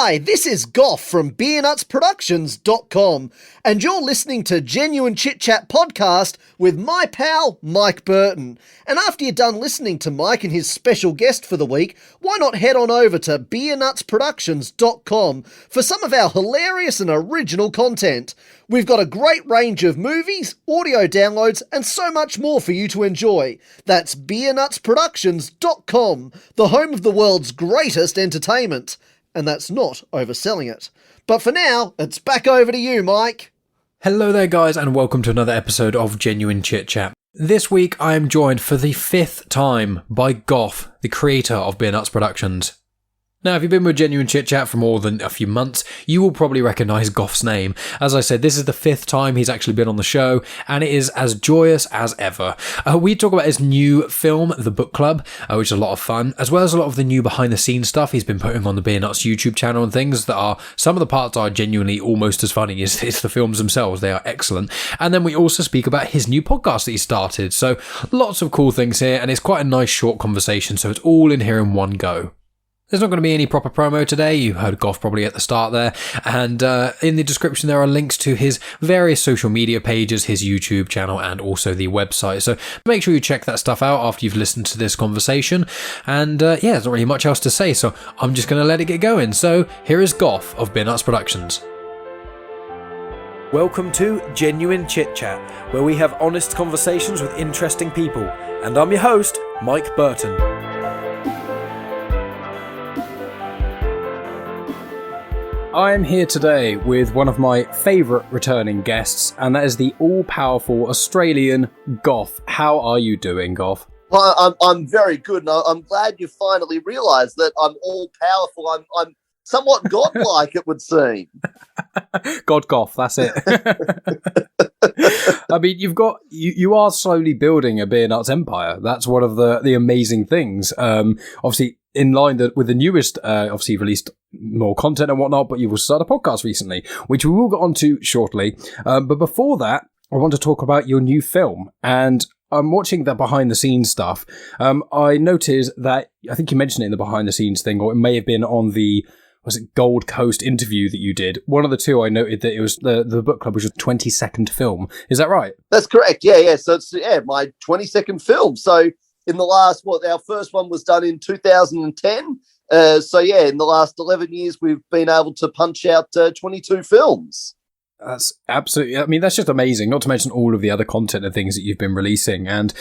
Hi, this is Gough from BeernutsProductions.com, and you're listening to Genuine Chit-Chat podcast with my pal, Mike Burton. And after you're done listening to Mike and his special guest for the week, why not head on over to BeernutsProductions.com for some of our hilarious and original content. We've got a great range of movies, audio downloads, and so much more for you to enjoy. That's Beernutsproductions.com, the home of the world's greatest entertainment. And that's not overselling it. But for now, it's back over to you, Mike. Hello there, guys, and welcome to another episode of Genuine Chit-Chat. This week, I am joined for the 5th time by Gough, the creator of Beernuts Productions. Now, if you've been with Genuine Chit-Chat for more than a few months, you will probably recognise Gough's name. As I said, this is the 5th time he's actually been on the show, and it is as joyous as ever. We talk about his new film, The Book Club, which is a lot of fun, as well as a lot of the new behind-the-scenes stuff he's been putting on the Beernuts YouTube channel and things that are, some of the parts are genuinely almost as funny as the films themselves. They are excellent. And then we also speak about his new podcast that he started. So lots of cool things here, and it's quite a nice short conversation, so it's all in here in one go. There's not going to be any proper promo today. You heard Gough probably at the start there. And in the description, there are links to his various social media pages, his YouTube channel, and also the website. So make sure you check that stuff out after you've listened to this conversation. And there's not really much else to say, so I'm just going to let it get going. So here is Gough of Beernuts Productions. Welcome to Genuine Chit-Chat, where we have honest conversations with interesting people. And I'm your host, Mike Burton. I am here today with one of my favourite returning guests, and that is the all-powerful Australian Gough. How are you doing, Gough? Well, I'm very good, and I'm glad you finally realised that I'm all-powerful. I'm somewhat godlike, it would seem. God Gough, that's it. I mean, you are slowly building a Beernuts empire. That's one of the amazing things. Obviously, in line with the newest, obviously you've released more content and whatnot, but you've also started a podcast recently, which we will get onto shortly. But before that, I want to talk about your new film. And I'm watching the behind the scenes stuff. I noticed that, I think you mentioned it in the behind the scenes thing, or it may have been on the, was it Gold Coast interview that you did? One of the two, I noted that it was the book club, which was a 20-second film. Is that right? That's correct. Yeah. So it's my 20-second film. So in the last, our first one was done in 2010. In the last 11 years, we've been able to punch out 22 films. That's absolutely, I mean, that's just amazing, not to mention all of the other content and things that you've been releasing. And,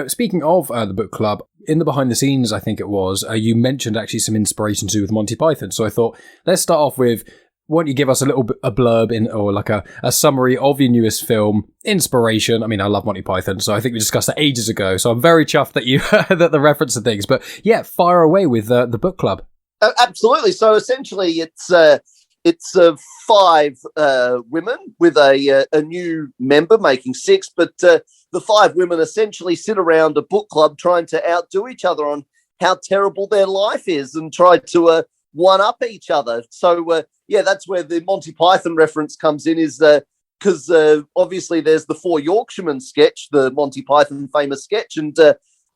speaking of the book club, in the behind the scenes, I think it was, you mentioned actually some inspiration to do with Monty Python. So I thought, let's start off with, why don't you give us a blurb or like a summary of your newest film, inspiration. I mean, I love Monty Python, so I think we discussed that ages ago. So I'm very chuffed that you that the reference to things. But yeah, fire away with the book club. Absolutely. So essentially, it's 5 women with a new member, making 6. But the 5 women essentially sit around a book club trying to outdo each other on how terrible their life is and try to one-up each other. So, that's where the Monty Python reference comes in, is because obviously there's the 4 Yorkshiremen sketch, the Monty Python famous sketch, and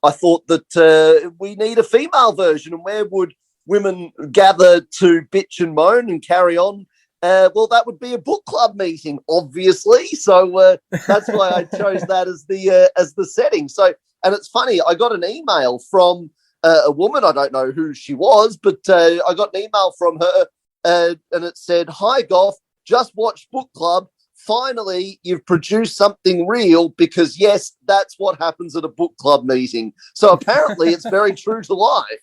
I thought that we need a female version, and where would women gather to bitch and moan and carry on? That would be a book club meeting, obviously. So that's why I chose that as the setting. So, and it's funny, I got an email from a woman, I don't know who she was, but I got an email from her, and it said, "Hi, Gough, just watched Book Club. Finally, you've produced something real, because, yes, that's what happens at a book club meeting." So apparently it's very true to life.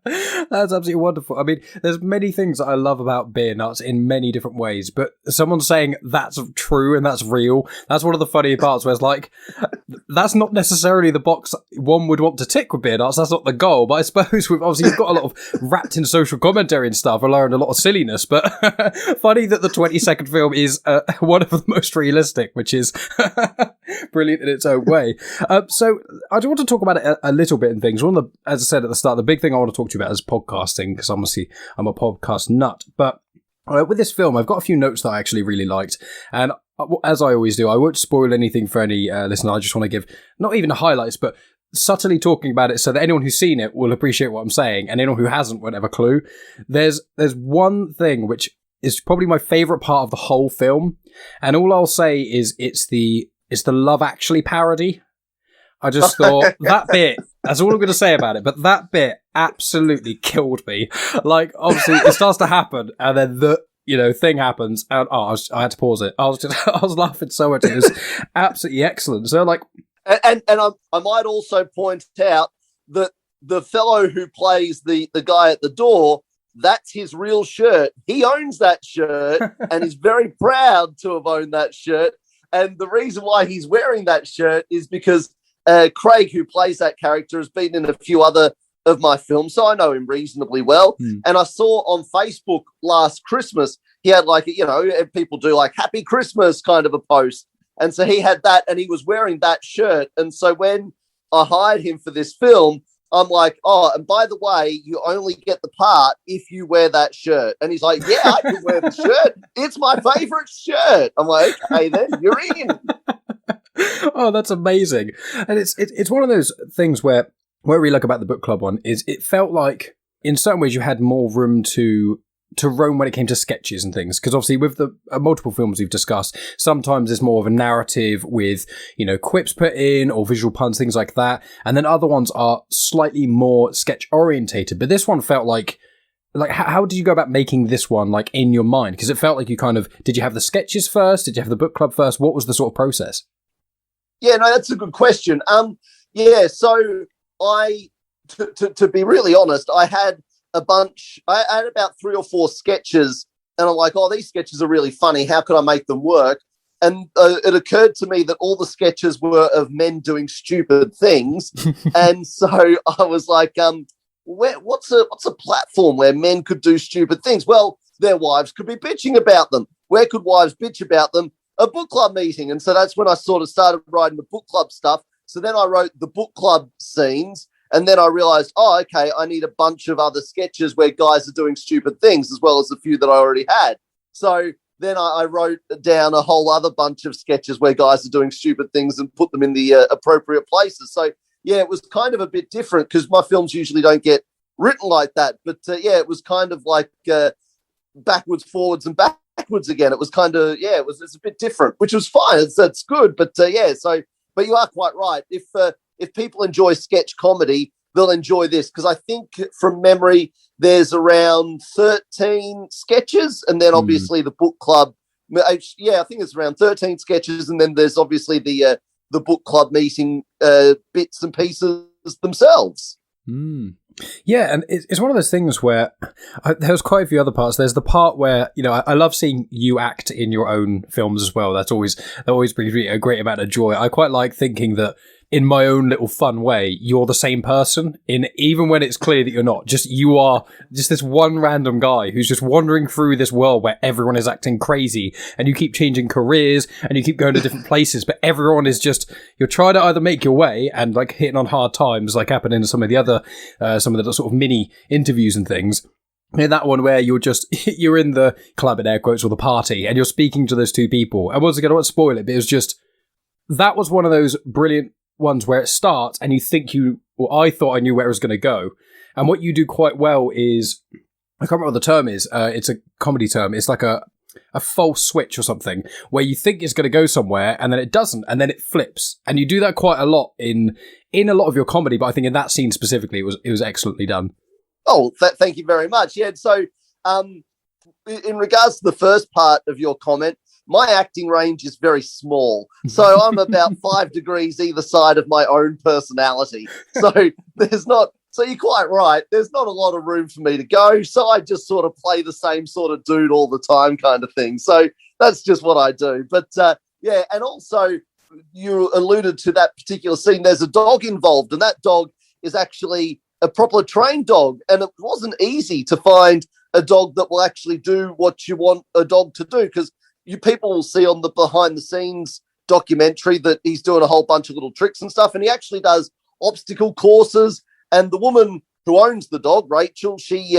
That's absolutely wonderful. I mean, there's many things that I love about Beernuts in many different ways, but someone saying that's true and that's real, that's one of the funny parts, where it's like, that's not necessarily the box one would want to tick with Beernuts. That's not the goal. But I suppose obviously you've got a lot of wrapped in social commentary and stuff, allowing a lot of silliness, but funny that the 20-second film is one of the most realistic, which is brilliant in its own way. So I do want to talk about it a little bit and things. As I said at the start, the big thing I want to talk to you about is podcasting, because obviously I'm a podcast nut. But with this film, I've got a few notes that I actually really liked. And as I always do, I won't spoil anything for any listener. I just want to give not even highlights, but subtly talking about it so that anyone who's seen it will appreciate what I'm saying, and anyone who hasn't won't have a clue. There's one thing which is probably my favourite part of the whole film, and all I'll say is it's the Love Actually parody. I just thought that bit, that's all I'm going to say about it, but that bit absolutely killed me. Like, obviously, it starts to happen, and then the thing happens, and I had to pause it. I was laughing so much. It was absolutely excellent. So, like, and I might also point out that the fellow who plays the guy at the door, that's his real shirt. He owns that shirt and is very proud to have owned that shirt. And the reason why he's wearing that shirt is because Craig, who plays that character, has been in a few other of my films, so I know him reasonably well. And I saw on Facebook last Christmas, he had people do like Happy Christmas kind of a post. And so he had that, and he was wearing that shirt. And so when I hired him for this film, I'm like, oh, and by the way, you only get the part if you wear that shirt. And he's like, yeah, I can wear the shirt. It's my favorite shirt. I'm like, okay, then you're in. Oh, that's amazing. And it's one of those things where we look about the book club one is it felt like in certain ways you had more room to roam when it came to sketches and things, because obviously with the multiple films we've discussed, sometimes there's more of a narrative with quips put in or visual puns, things like that, and then other ones are slightly more sketch orientated. But this one felt like how did you go about making this one like in your mind? Because it felt like did you have the sketches first? Did you have the book club first? What was the sort of process? Yeah, no, that's a good question. So to be really honest, I had about 3 or 4 sketches, and I'm like, oh, these sketches are really funny. How could I make them work? And it occurred to me that all the sketches were of men doing stupid things. And so I was like, what's a platform where men could do stupid things? Well, their wives could be bitching about them. Where could wives bitch about them? A book club meeting. And so that's when I sort of started writing the book club stuff. So then I wrote the book club scenes. And then I realized, oh, okay, I need a bunch of other sketches where guys are doing stupid things, as well as a few that I already had. So then I wrote down a whole other bunch of sketches where guys are doing stupid things and put them in the appropriate places. So, yeah, it was kind of a bit different because my films usually don't get written like that. But, it was kind of like backwards, forwards, and backwards again. It was kind of, it's a bit different, which was fine. It's good. But, but you are quite right. If people enjoy sketch comedy, they'll enjoy this, because I think from memory there's around 13 sketches, and then obviously the book club. Yeah, I think it's around 13 sketches, and then there's obviously the book club meeting bits and pieces themselves. Yeah, and it's one of those things where there's quite a few other parts. There's the part where, I love seeing you act in your own films as well. That always brings me a great amount of joy. I quite like thinking that in my own little fun way, you're the same person, even when it's clear that you're not. You are just this one random guy who's just wandering through this world where everyone is acting crazy, and you keep changing careers and you keep going to different places, but everyone is you're trying to either make your way and like hitting on hard times, like happened in some of the sort of mini interviews and things. In that one where you're in the club in air quotes, or the party, and you're speaking to those two people. And once again, I won't spoil it, but it was that was one of those brilliant ones where it starts and you think I thought I knew where it was going to go. And what you do quite well is, I can't remember what the term is, it's a comedy term, it's like a false switch or something, where you think it's going to go somewhere and then it doesn't, and then it flips. And you do that quite a lot in a lot of your comedy, but I think in that scene specifically it was excellently done. Oh, thank you very much. Yeah, so in regards to the first part of your comment, my acting range is very small. So I'm about 5 degrees either side of my own personality. So you're quite right. There's not a lot of room for me to go. So I just sort of play the same sort of dude all the time kind of thing. So that's just what I do. But and also you alluded to that particular scene. There's a dog involved, and that dog is actually a properly trained dog. And it wasn't easy to find a dog that will actually do what you want a dog to do, because people will see on the behind the scenes documentary that he's doing a whole bunch of little tricks and stuff, and he actually does obstacle courses. And the woman who owns the dog, Rachel, she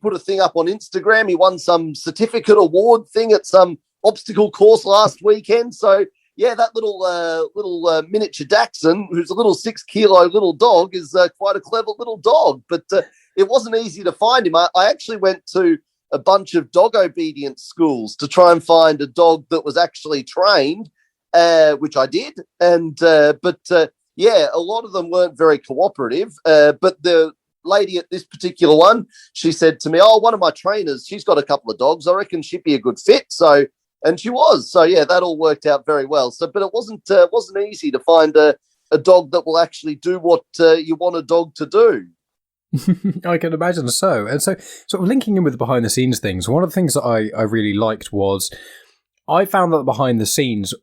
put a thing up on Instagram. He won some certificate award thing at some obstacle course last weekend. So yeah, that little miniature Dachshund, who's a little 6 kilo little dog, is quite a clever little dog. But it wasn't easy to find him. I actually went to a bunch of dog obedience schools to try and find a dog that was actually trained, which I did. And yeah, a lot of them weren't very cooperative. But the lady at this particular one, she said to me, "Oh, one of my trainers, she's got a couple of dogs. I reckon she'd be a good fit." So, and she was. So yeah, that all worked out very well. So, but it wasn't easy to find a dog that will actually do what you want a dog to do. I can imagine so. And so, sort of linking in with the behind the scenes things, one of the things that I really liked was I found that the behind the scenes,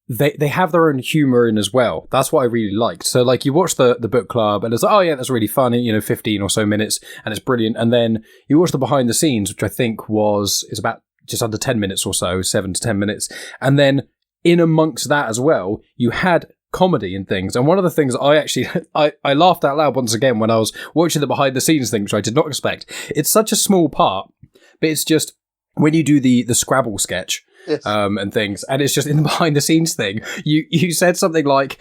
they have their own humour in as well. That's what I really liked. So, like, you watch the book club and it's like, oh yeah, that's really funny, 15 or so minutes and it's brilliant. And then you watch the behind the scenes, which I think is about just under 10 minutes or so, 7 to 10 minutes. And then in amongst that as well, you had comedy and things. And one of the things I laughed out loud once again when I was watching the behind the scenes thing, which I did not expect. It's such a small part, but it's just when you do the Scrabble sketch. Yes. And things, and it's just in the behind the scenes thing. You said something like,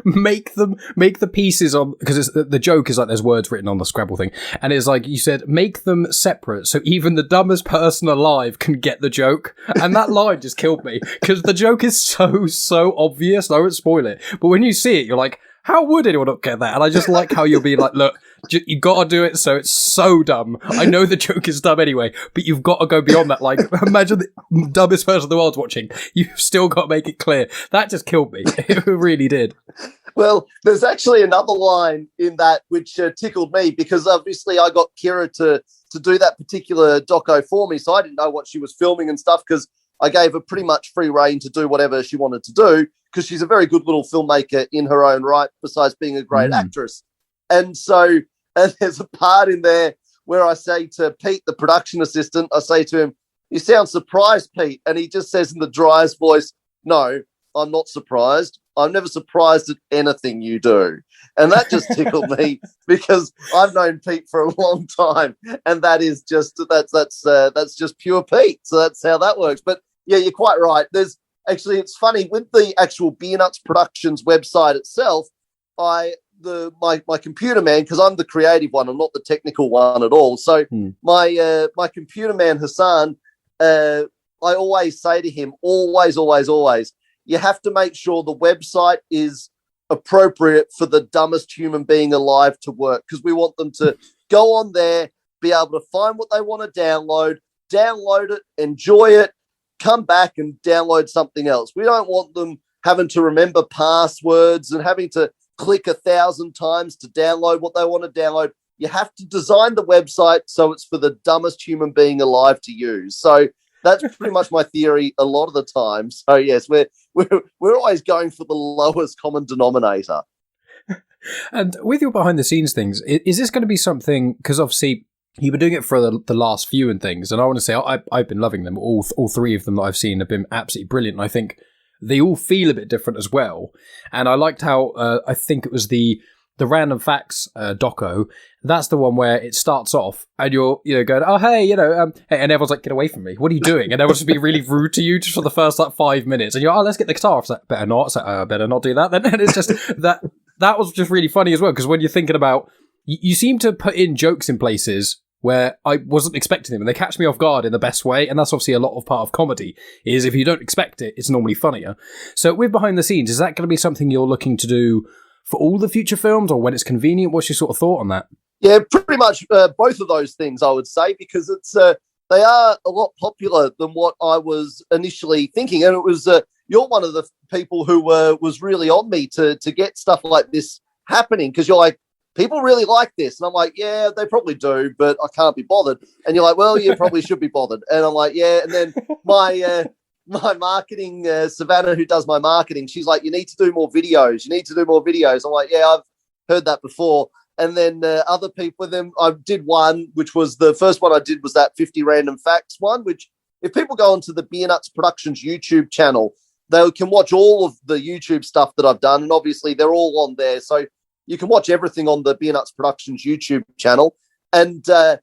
make the pieces on, because the joke is like there's words written on the Scrabble thing, and it's like you said, make them separate so even the dumbest person alive can get the joke. And that line just killed me because the joke is so obvious. I won't spoil it, but when you see it, you're like, how would anyone not get that? And I just like how you'll be like, look, you got to do it so it's so dumb. I know the joke is dumb anyway, but you've got to go beyond that. Like, imagine the dumbest person in the world's watching. You've still got to make it clear. That just killed me. It really did. Well, there's actually another line in that which tickled me because obviously I got Kira to do that particular doco for me, so I didn't know what she was filming and stuff because I gave her pretty much free rein to do whatever she wanted to do because she's a very good little filmmaker in her own right, besides being a great actress. And so there's a part in there where I say to Pete, the production assistant, I say to him, "You sound surprised, Pete." And he just says in the driest voice, "No, I'm not surprised. I'm never surprised at anything you do." And that just tickled me because I've known Pete for a long time, and that is just that's just pure Pete. So that's how that works. But yeah, you're quite right. It's funny with the actual Beernuts Productions website itself. My computer man, because I'm the creative one, I'm not the technical one at all. So my computer man Hassan, I always say to him, always, you have to make sure the website is appropriate for the dumbest human being alive to work, because we want them to go on there, be able to find what they want to download it, enjoy it, come back and download something else. We don't want them having to remember passwords and having to click 1,000 times to download what they want to download. You have to design the website so it's for the dumbest human being alive to use. So that's pretty much my theory a lot of the time. So yes, we're always going for the lowest common denominator. And with your behind the scenes things, is this going to be something, because obviously you've been doing it for the last few and things, and I want to say I've been loving them. All three of them that I've seen have been absolutely brilliant. And I think they all feel a bit different as well. And I liked how I think it was the Random Facts doco. That's the one where it starts off and you're going, oh hey, hey, and everyone's like, get away from me, what are you doing? And everyone's just being really rude to you just for the first 5 minutes, and you're, oh, let's get the guitar. It's like, better not. It's like, better not do that then. And it's just that was just really funny as well, because when you're thinking about, you seem to put in jokes in places where I wasn't expecting them, and they catch me off guard in the best way. And that's obviously a lot of part of comedy, is if you don't expect it, it's normally funnier. So with behind the scenes, is that going to be something you're looking to do for all the future films, or when it's convenient? What's your sort of thought on that? Yeah, pretty much both of those things, I would say, because it's they are a lot popular than what I was initially thinking. And it was you're one of the people who was really on me to get stuff like this happening, because you're like, people really like this. And I'm like, yeah, they probably do, but I can't be bothered. And you're like, well, you probably should be bothered. And I'm like, yeah. And then my marketing, Savannah, who does my marketing, she's like, you need to do more videos. I'm like, yeah, I've heard that before. And then other people, then I did one, which was the first one I did was that 50 random facts one, which if people go onto the Beernuts Productions YouTube channel, they can watch all of the YouTube stuff that I've done. And obviously they're all on there. So you can watch everything on the Beernuts Productions YouTube channel. And so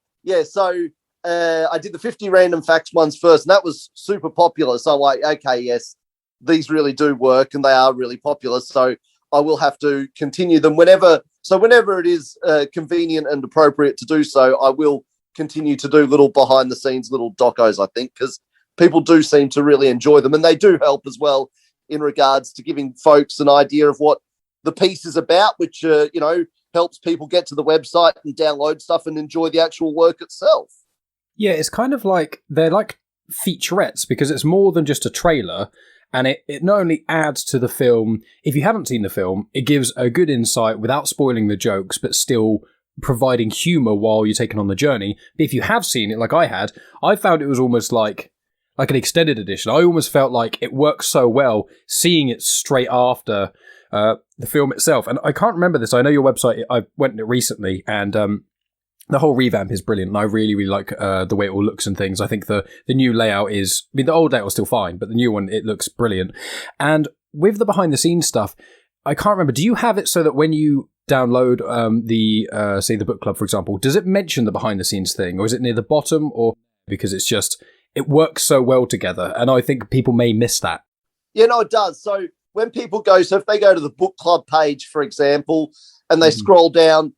I did the 50 random facts ones first, and that was super popular. So I'm like, okay, yes, these really do work and they are really popular. So I will have to continue them whenever it is convenient and appropriate to do so. I will continue to do little behind the scenes, little docos, I think, because people do seem to really enjoy them, and they do help as well in regards to giving folks an idea of what the piece is about, which, helps people get to the website and download stuff and enjoy the actual work itself. Yeah, it's kind of like, they're like featurettes, because it's more than just a trailer, and it not only adds to the film, if you haven't seen the film, it gives a good insight without spoiling the jokes, but still providing humour while you're taking on the journey. But if you have seen it, like I had, I found it was almost like an extended edition. I almost felt like it works so well seeing it straight after the film itself. And I can't remember this. I know your website, I went in it recently, and the whole revamp is brilliant, and I really, really like the way it all looks and things. I think the new layout is, I mean, the old layout was still fine, but the new one, it looks brilliant. And with the behind-the-scenes stuff, I can't remember, do you have it so that when you download say the book club, for example, does it mention the behind-the-scenes thing, or is it near the bottom, or because it's just, it works so well together, and I think people may miss that. Yeah, no, it does. So when people go, so if they go to the book club page, for example, and they scroll down,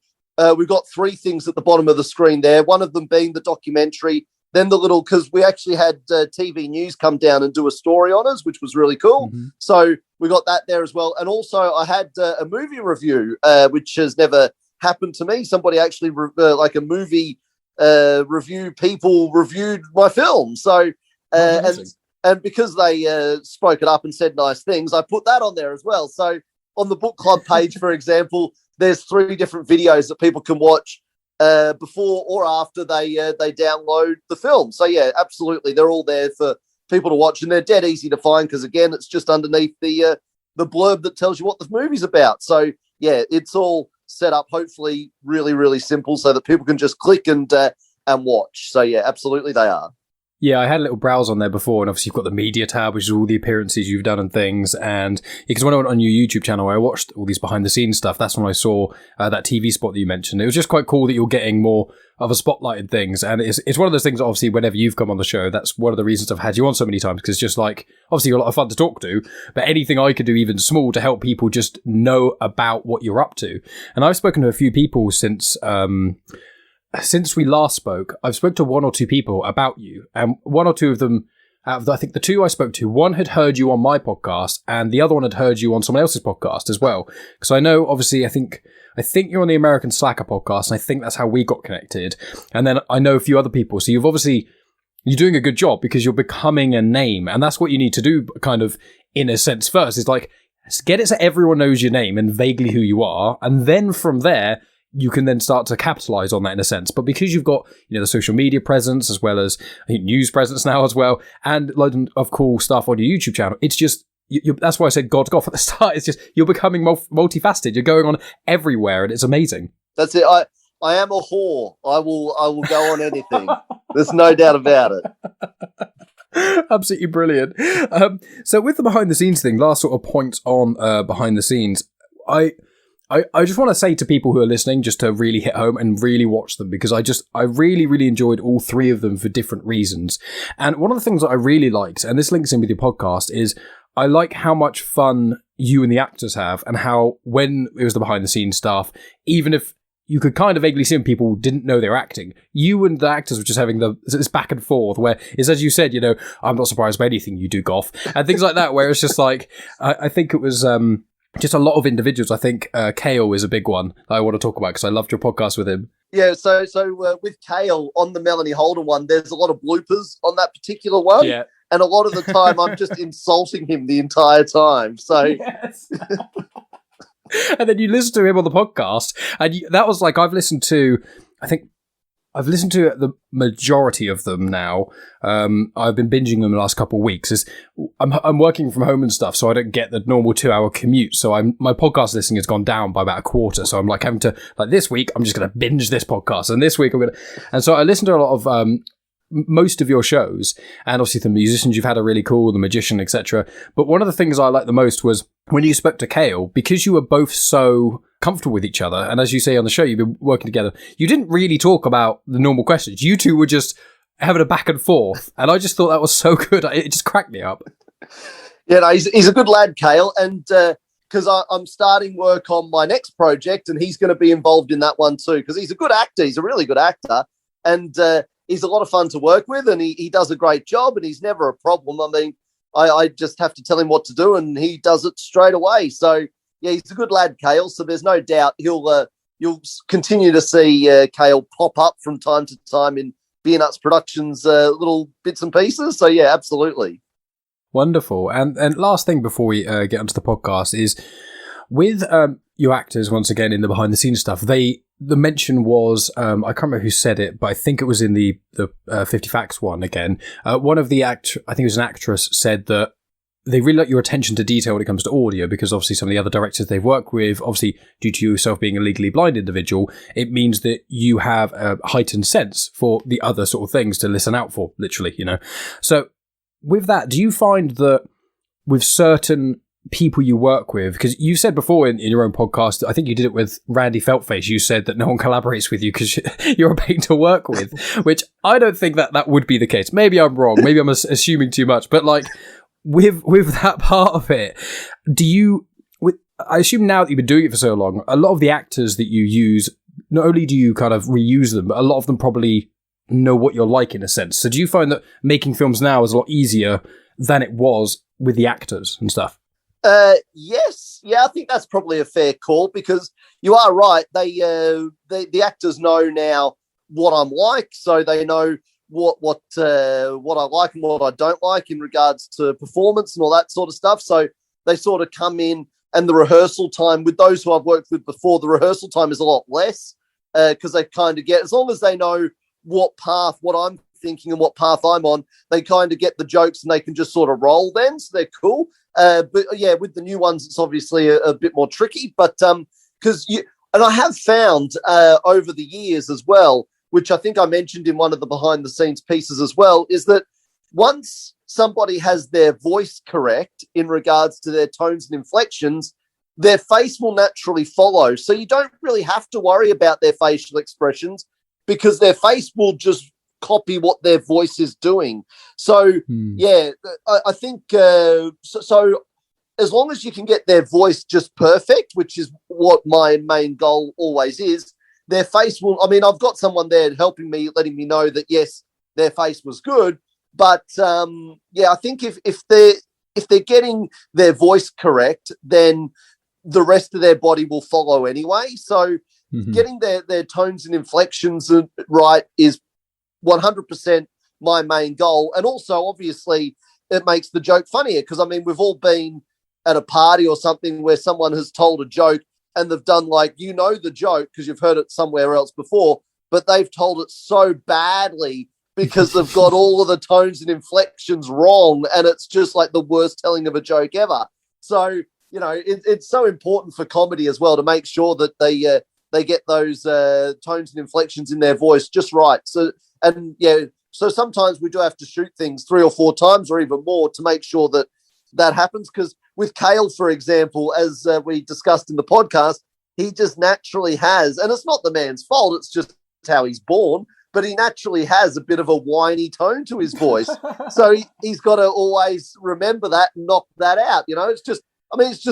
we've got 3 things at the bottom of the screen there, one of them being the documentary, then the little, because we actually had TV News come down and do a story on us, which was really cool. So we got that there as well. And also I had a movie review, which has never happened to me. Somebody actually, like a movie review, people reviewed my film. So, and because they spoke it up and said nice things, I put that on there as well. So on the book club page, for example, there's 3 different videos that people can watch before or after they download the film. So yeah, absolutely, they're all there for people to watch, and they're dead easy to find because again, it's just underneath the blurb that tells you what the movie's about. So yeah, it's all set up hopefully really, really simple so that people can just click and watch. So yeah, absolutely, they are. Yeah, I had a little browse on there before, and obviously you've got the media tab, which is all the appearances you've done and things. And because when I went on your YouTube channel, where I watched all these behind-the-scenes stuff, that's when I saw that TV spot that you mentioned. It was just quite cool that you're getting more of a spotlight and things. And it's one of those things, obviously, whenever you've come on the show, that's one of the reasons I've had you on so many times, because it's just like, obviously you're a lot of fun to talk to, but anything I could do, even small, to help people just know about what you're up to. And I've spoken to a few people since we last spoke. I've spoken to 1 or 2 people about you, and 1 or 2 of them, out of I think the 2 I spoke to, one had heard you on my podcast, and the other one had heard you on someone else's podcast as well. Because I know, obviously, I think you're on the American Slacker podcast, and I think that's how we got connected. And then I know a few other people. So you're doing a good job because you're becoming a name, and that's what you need to do, kind of in a sense. First, is like get it so everyone knows your name and vaguely who you are, and then from there, you can then start to capitalize on that in a sense. But because you've got, the social media presence as well as I think news presence now as well, and loads of cool stuff on your YouTube channel, it's just, that's why I said God Gough at the start. It's just, you're becoming multifaceted. You're going on everywhere, and it's amazing. That's it. I am a whore. I will go on anything. There's no doubt about it. Absolutely brilliant. So with the behind the scenes thing, last sort of point on behind the scenes, I just want to say to people who are listening, just to really hit home and really watch them, because I really, really enjoyed all 3 of them for different reasons. And one of the things that I really liked, and this links in with your podcast, is I like how much fun you and the actors have, and how when it was the behind the scenes stuff, even if you could kind of vaguely see when people didn't know they were acting, you and the actors were just having this back and forth where it's, as you said, I'm not surprised by anything you do, Gough, and things like that, where it's just like, I think it was just a lot of individuals. I think Kale is a big one that I want to talk about because I loved your podcast with him. Yeah, so with Kale on the Melanie Holden one, there's a lot of bloopers on that particular one. Yeah. And a lot of the time I'm just insulting him the entire time. So yes. And then you listen to him on the podcast, and that was like, I've listened to the majority of them now. I've been binging them the last couple of weeks. I'm working from home and stuff, so I don't get the normal 2-hour commute. So my podcast listening has gone down by about a quarter. So I'm like having to, like, this week I'm just going to binge this podcast, and this week and so I listen to a lot of most of your shows, and obviously the musicians you've had are really cool, the magician, etc. But one of the things I liked the most was when you spoke to Kale, because you were both so comfortable with each other, and as you say on the show, you've been working together, you didn't really talk about the normal questions. You two were just having a back and forth, and I just thought that was so good. It just cracked me up. Yeah, no, he's a good lad, Cale, and because I'm starting work on my next project, and he's going to be involved in that one too. Because he's a good actor, he's a really good actor, and he's a lot of fun to work with, and he does a great job, and he's never a problem. I mean, I just have to tell him what to do, and he does it straight away. So yeah, he's a good lad, Cale. So there's no doubt you'll continue to see Cale pop up from time to time in Beernuts Productions, little bits and pieces. So yeah, absolutely. Wonderful. And last thing before we get onto the podcast is with your actors, once again, in the behind the scenes stuff, the mention was, I can't remember who said it, but I think it was in the 50 Facts one again. One of the I think it was an actress, said that they really like your attention to detail when it comes to audio, because obviously some of the other directors they've worked with, obviously due to yourself being a legally blind individual, it means that you have a heightened sense for the other sort of things to listen out for, literally, you know. So with that, do you find that with certain people you work with, because you said before in your own podcast, I think you did it with Randy Feltface, you said that no one collaborates with you because you're a pain to work with, which I don't think that would be the case. Maybe I'm wrong. Maybe I'm assuming too much, but like with that part of it, I assume now that you've been doing it for so long, a lot of the actors that you use, not only do you kind of reuse them, but a lot of them probably know what you're like in a sense. So do you find that making films now is a lot easier than it was with the actors and stuff? Yes. Yeah, I think that's probably a fair call, because you are right. The actors know now what I'm like, so they know what I like and what I don't like in regards to performance and all that sort of stuff. So they sort of come in, and the rehearsal time with those who I've worked with before, the rehearsal time is a lot less, because they kind of get, as long as they know what I'm thinking and what path I'm on, they kind of get the jokes and they can just sort of roll then. So they're cool. But yeah, with the new ones, it's obviously a bit more tricky, but and I have found over the years as well, which I think I mentioned in one of the behind the scenes pieces as well, is that once somebody has their voice correct in regards to their tones and inflections, their face will naturally follow. So you don't really have to worry about their facial expressions, because their face will just copy what their voice is doing. So yeah, I think so as long as you can get their voice just perfect, which is what my main goal always is, their face will, I mean, I've got someone there helping me, letting me know that yes, their face was good, but yeah, I think if they're getting their voice correct, then the rest of their body will follow anyway. So getting their tones and inflections right is 100% my main goal. And also, obviously, it makes the joke funnier, because, I mean, we've all been at a party or something where someone has told a joke and they've done, like, you know, the joke because you've heard it somewhere else before, but they've told it so badly because they've got all of the tones and inflections wrong, and it's just like the worst telling of a joke ever. So, you know, it's so important for comedy as well to make sure that they get those tones and inflections in their voice just right. So, and yeah, so sometimes we do have to shoot things 3 or 4 times or even more to make sure that happens. Because with Cale, for example, as we discussed in the podcast, he just naturally has, and it's not the man's fault, it's just how he's born, but he naturally has a bit of a whiny tone to his voice. So he's got to always remember that and knock that out. You know, it's just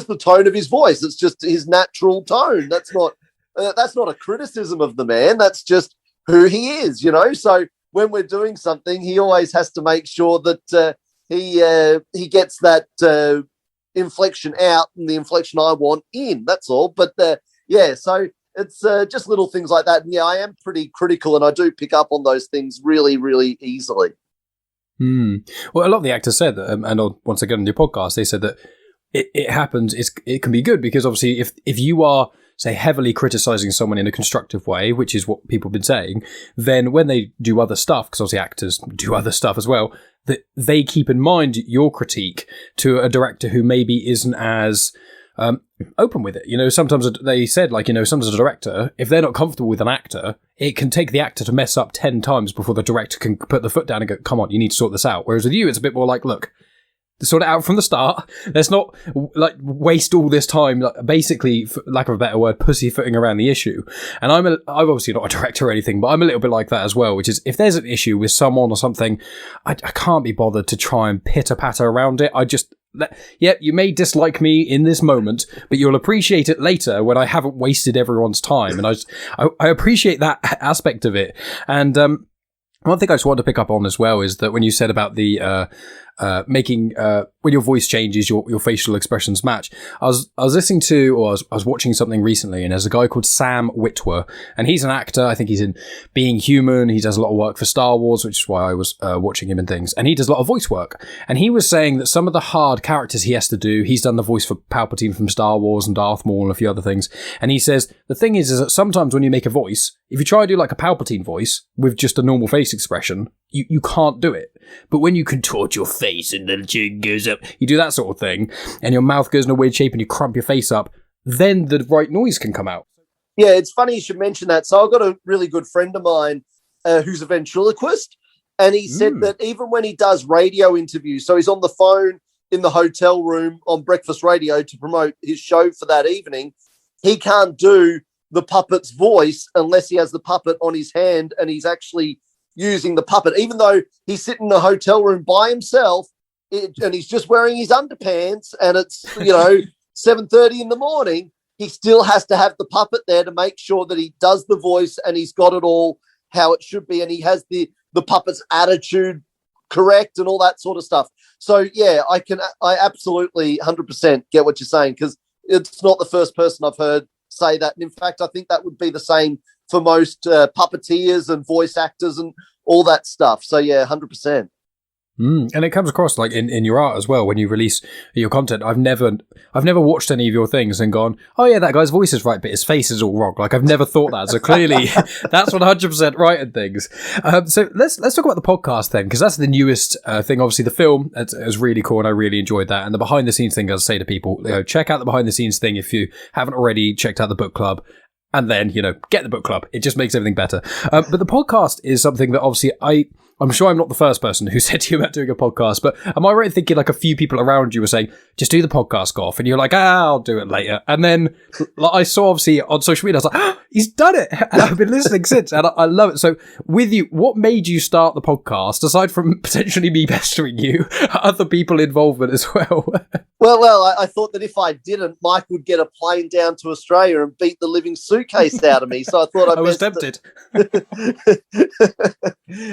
the tone of his voice. It's just his natural tone. That's not a criticism of the man. That's just who he is, you know. So when we're doing something, he always has to make sure that he gets that inflection out and the inflection I want in. That's all. But yeah, so it's just little things like that. And yeah, I am pretty critical, and I do pick up on those things really, really easily. Well, a lot of the actors said that, and once again on your podcast, they said that it happens. It can be good, because obviously if you are, say, heavily criticizing someone in a constructive way, which is what people have been saying, then when they do other stuff, because obviously actors do other stuff as well, that they keep in mind your critique to a director who maybe isn't as open with it. You know, sometimes they said, like, you know, sometimes a director, if they're not comfortable with an actor, it can take the actor to mess up 10 times before the director can put the foot down and go, come on, you need to sort this out. Whereas with you, it's a bit more like, look, sort it out from the start. Let's not like waste all this time, like, basically, for lack of a better word, pussyfooting around the issue. And I'm obviously not a director or anything, but I'm a little bit like that as well, which is if there's an issue with someone or something, I can't be bothered to try and pitter-patter around it. I just Yep, you may dislike me in this moment, but you'll appreciate it later when I haven't wasted everyone's time. And I appreciate that aspect of it. And one thing I just wanted to pick up on as well is that when you said about the making when your voice changes, your facial expressions match. I was listening to, or I was watching something recently, and there's a guy called Sam Witwer, and he's an actor. I think he's in Being Human. He does a lot of work for Star Wars, which is why I was watching him and things. And he does a lot of voice work. And he was saying that some of the hard characters he has to do, he's done the voice for Palpatine from Star Wars and Darth Maul and a few other things. And he says the thing is that sometimes when you make a voice, if you try to do like a Palpatine voice with just a normal face expression, you can't do it. But when you contort your face and the chin goes up, you do that sort of thing, and your mouth goes in a weird shape and you crump your face up, then the right noise can come out. Yeah, it's funny you should mention that. So I've got a really good friend of mine who's a ventriloquist, and he said that even when he does radio interviews, so he's on the phone in the hotel room on breakfast radio to promote his show for that evening, he can't do the puppet's voice unless he has the puppet on his hand and he's actually using the puppet, even though he's sitting in a hotel room by himself and he's just wearing his underpants and it's, 7:30 in the morning, he still has to have the puppet there to make sure that he does the voice and he's got it all how it should be and he has the puppet's attitude correct and all that sort of stuff. So, yeah, I absolutely 100% get what you're saying, because it's not the first person I've heard say that. And in fact, I think that would be the same for most puppeteers and voice actors and all that stuff. So, yeah, 100%. And it comes across like in your art as well when you release your content. I've never watched any of your things and gone, oh yeah, that guy's voice is right, but his face is all wrong. Like I've never thought that. So clearly that's 100% right in things. So let's talk about the podcast then, because that's the newest thing. Obviously the film it was really cool and I really enjoyed that. And the behind the scenes thing, as I say to people, check out the behind the scenes thing if you haven't already checked out the book club. And then, get the book club. It just makes everything better. But the podcast is something that obviously I'm sure I'm not the first person who said to you about doing a podcast, but am I right in thinking like a few people around you were saying, just do the podcast, Gough? And you're like, I'll do it later. And then like, I saw obviously on social media, I was like, he's done it. And I've been listening since and I love it. So with you, what made you start the podcast, aside from potentially me pestering you, other people involvement as well? Well, I thought that if I didn't, Mike would get a plane down to Australia and beat the living suitcase out of me. So I thought I was tempted.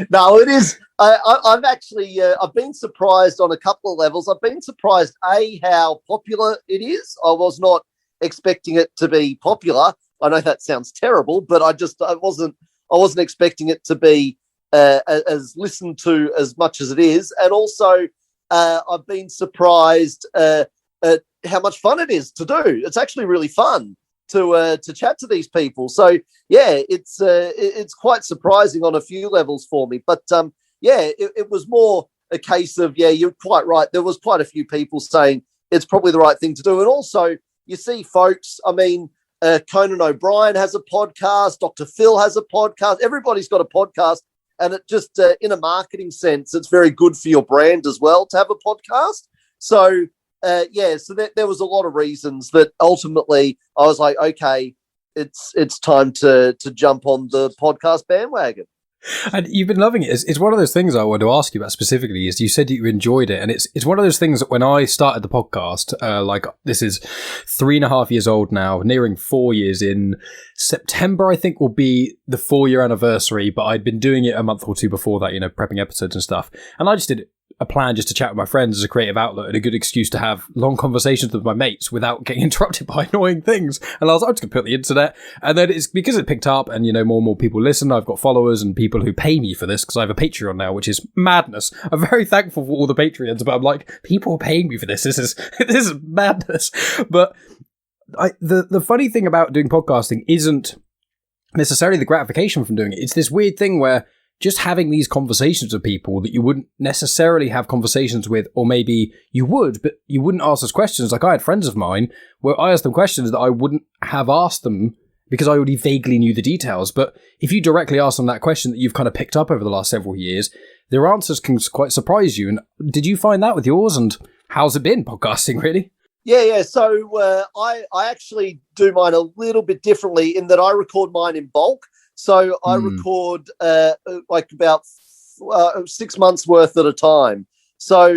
No, it is. I've actually I've been surprised on a couple of levels. I've been surprised how popular it is. I was not expecting it to be popular. I know that sounds terrible, but I wasn't expecting it to be as listened to as much as it is, and also. I've been surprised at how much fun it is to do. It's actually really fun to chat to these people. So yeah, it's quite surprising on a few levels for me. But it was more a case of you're quite right. There was quite a few people saying it's probably the right thing to do, and also you see folks. I mean, Conan O'Brien has a podcast. Dr. Phil has a podcast. Everybody's got a podcast. And it just, in a marketing sense, it's very good for your brand as well to have a podcast. So, there was a lot of reasons that ultimately I was like, okay, it's time to jump on the podcast bandwagon. And you've been loving it. It's one of those things I wanted to ask you about specifically is you said that you enjoyed it. And it's one of those things that when I started the podcast, like this is 3.5 years old now, nearing 4 years in September, I think will be the 4-year anniversary. But I'd been doing it a month or two before that, prepping episodes and stuff. And I just did a plan just to chat with my friends as a creative outlet and a good excuse to have long conversations with my mates without getting interrupted by annoying things. And I was like, I'm just going to put the internet. And then it's because it picked up and, more and more people listen. I've got followers and people who pay me for this because I have a Patreon now, which is madness. I'm very thankful for all the Patreons, but I'm like, people are paying me for this. This is madness. But the funny thing about doing podcasting isn't necessarily the gratification from doing it. It's this weird thing where just having these conversations with people that you wouldn't necessarily have conversations with, or maybe you would, but you wouldn't ask us questions. Like I had friends of mine where I asked them questions that I wouldn't have asked them because I already vaguely knew the details. But if you directly ask them that question that you've kind of picked up over the last several years, their answers can quite surprise you. And did you find that with yours? And how's it been podcasting, really? Yeah. So I actually do mine a little bit differently in that I record mine in bulk. So I record like about 6 months worth at a time. So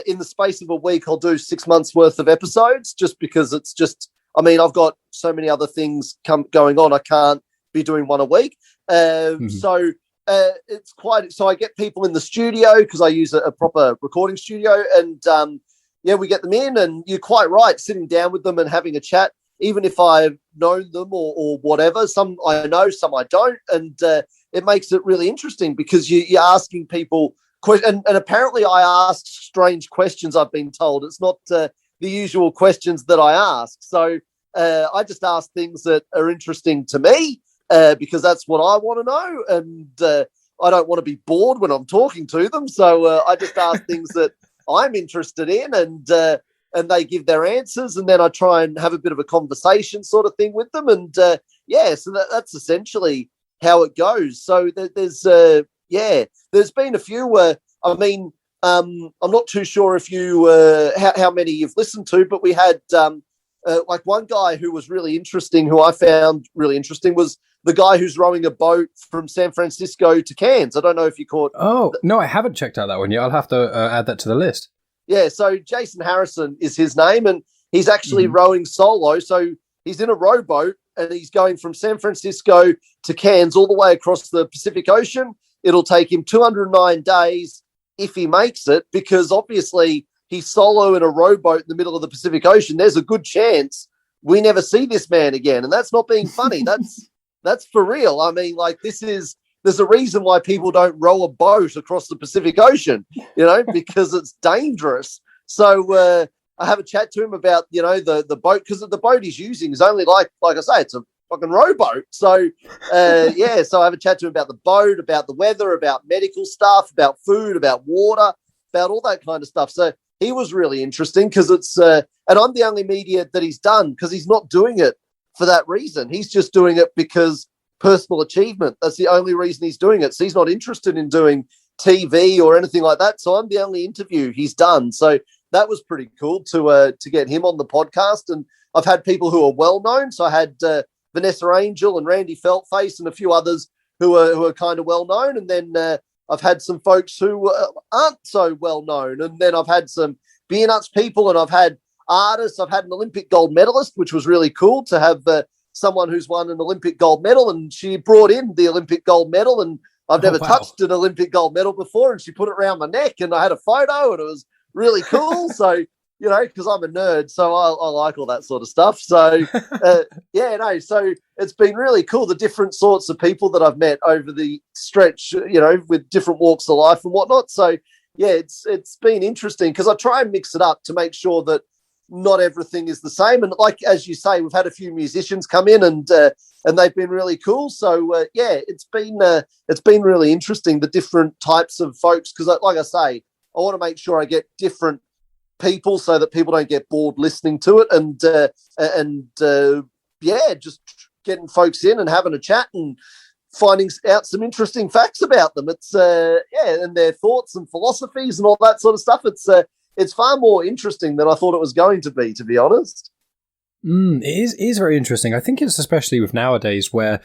in the space of a week, I'll do 6 months worth of episodes just because it's just, I mean, I've got so many other things going on. I can't be doing one a week. So it's quite, so I get people in the studio because I use a proper recording studio, and we get them in, and you're quite right, sitting down with them and having a chat, even if I've known them or whatever. Some I know, some I don't, and it makes it really interesting because you're asking people questions, and apparently I ask strange questions, I've been told. It's not the usual questions that I ask. So I just ask things that are interesting to me because that's what I want to know, and I don't want to be bored when I'm talking to them. So I just ask things that I'm interested in, and they give their answers, and then I try and have a bit of a conversation sort of thing with them. And so that's essentially how it goes. So there's been a few. I'm not too sure if you how many you've listened to, but we had like one guy who was really interesting, who I found really interesting, was the guy who's rowing a boat from San Francisco to Cairns. I don't know if you caught. Oh, no, I haven't checked out that one yet. I'll have to add that to the list. Yeah, so Jason Harrison is his name, and he's actually rowing solo. So he's in a rowboat, and he's going from San Francisco to Cairns all the way across the Pacific Ocean. It'll take him 209 days if he makes it, because obviously he's solo in a rowboat in the middle of the Pacific Ocean. There's a good chance we never see this man again. And that's not being funny. That's for real. I mean, like, there's a reason why people don't row a boat across the Pacific Ocean, because it's dangerous. So I have a chat to him about, the boat, because the boat he's using is only like I say, it's a fucking rowboat. So, so I have a chat to him about the boat, about the weather, about medical stuff, about food, about water, about all that kind of stuff. So he was really interesting because it's, and I'm the only media that he's done, because he's not doing it for that reason. He's just doing it because personal achievement. That's the only reason he's doing it. So he's not interested in doing TV or anything like that. So I'm the only interview he's done. So that was pretty cool to get him on the podcast. And I've had people who are well known. So I had Vanessa Angel and Randy Feltface and a few others who are kind of well known. And then I've had some folks who aren't so well known. And then I've had some Beernuts people, and I've had artists. I've had an Olympic gold medalist, which was really cool to have someone who's won an Olympic gold medal, and she brought in the Olympic gold medal, and I've never touched an Olympic gold medal before, and she put it around my neck, and I had a photo, and it was really cool. So, because I'm a nerd, so I like all that sort of stuff. So, so it's been really cool, the different sorts of people that I've met over the stretch, with different walks of life and whatnot. So, yeah, it's been interesting because I try and mix it up to make sure that not everything is the same. And like, as you say, we've had a few musicians come in, and they've been really cool. So, it's been really interesting, the different types of folks, because like I say, I want to make sure I get different people so that people don't get bored listening to it, and just getting folks in and having a chat and finding out some interesting facts about them. It's and their thoughts and philosophies and all that sort of stuff. It's far more interesting than I thought it was going to be honest. It is very interesting. I think it's especially with nowadays where,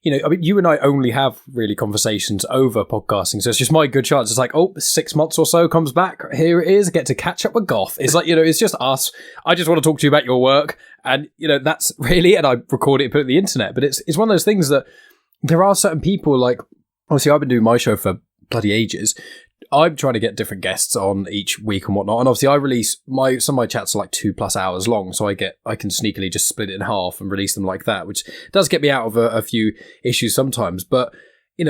you and I only have really conversations over podcasting. So it's just my good chance. It's like, 6 months or so comes back. Here it is. Get to catch up with Gough. It's like, it's just us. I just want to talk to you about your work. And, that's really, and I record it and put it on the internet. But it's one of those things that there are certain people, like, obviously I've been doing my show for bloody ages. I'm trying to get different guests on each week and whatnot, and obviously I release some of my chats are like 2+ hours long, so I can sneakily just split it in half and release them like that, which does get me out of a few issues sometimes. But